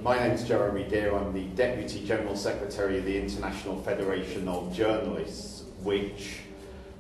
My name is Jeremy Deere. I'm the Deputy General Secretary of the International Federation of Journalists, which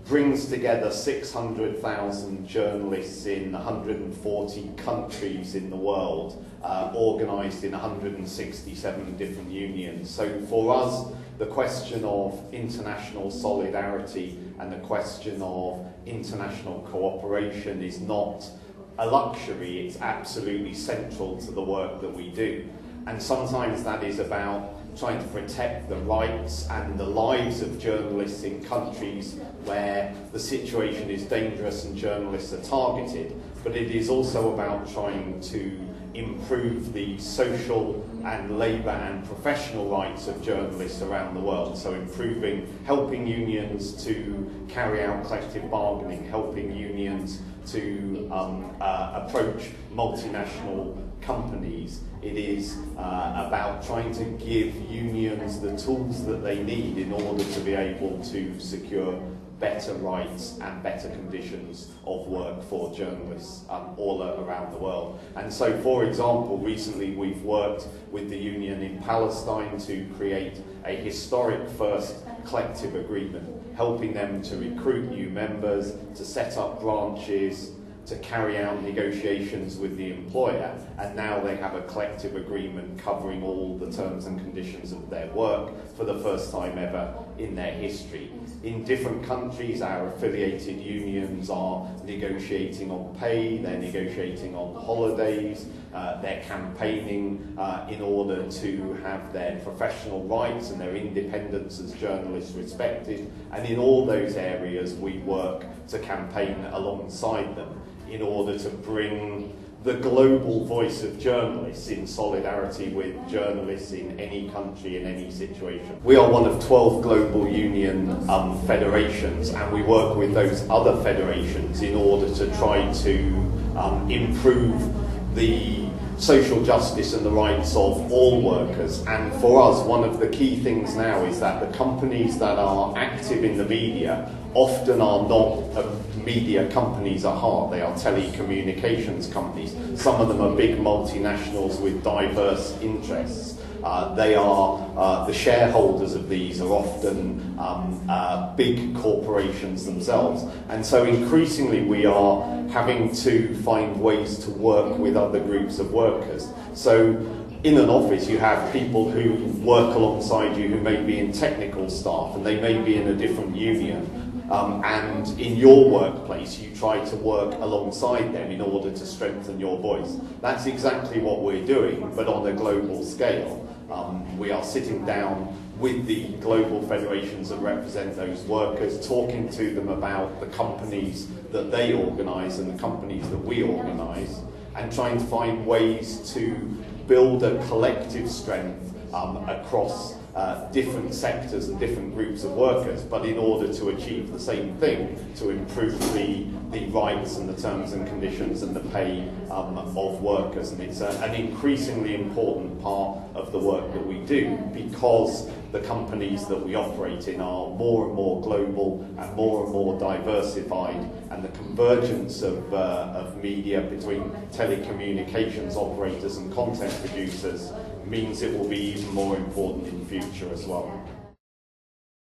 brings together 600,000 journalists in 140 countries in the world, organised in 167 different unions. So for us, the question of international solidarity and the question of international cooperation is not a luxury, it's absolutely central to the work that we do. And sometimes that is about trying to protect the rights and the lives of journalists in countries where the situation is dangerous and journalists are targeted. But it is also about trying to improve the social and labour and professional rights of journalists around the world. So helping unions to carry out collective bargaining, helping unions to approach multinational companies. It is about trying to give unions the tools that they need in order to be able to secure better rights and better conditions of work for journalists all around the world. And so, for example, recently we've worked with the union in Palestine to create a historic first collective agreement, helping them to recruit new members, to set up branches, to carry out negotiations with the employer, and now they have a collective agreement covering all the terms and conditions of their work for the first time ever in their history. In different countries, our affiliated unions are negotiating on pay, they're negotiating on holidays, they're campaigning in order to have their professional rights and their independence as journalists respected, and in all those areas we work to campaign alongside them in order to bring the global voice of journalists in solidarity with journalists in any country, in any situation. We are one of 12 global union federations, and we work with those other federations in order to try to improve the social justice and the rights of all workers. And for us, one of the key things now is that the companies that are active in the media often are not media companies at heart. They are telecommunications companies. Some of them are big multinationals with diverse interests. The shareholders of these are often big corporations themselves. And so increasingly we are having to find ways to work with other groups of workers. So in an office you have people who work alongside you who may be in technical staff, and they may be in a different union. And in your workplace you try to work alongside them in order to strengthen your voice. That's exactly what we're doing, but on a global scale. We are sitting down with the global federations that represent those workers, talking to them about the companies that they organise and the companies that we organise, and trying to find ways to build a collective strength across different sectors and different groups of workers, but in order to achieve the same thing, to improve the rights and the terms and conditions and the pay of workers. And it's an increasingly important part of the work that we do, because the companies that we operate in are more and more global and more diversified, and the convergence of media between telecommunications operators and content producers means it will be even more important in the future as well.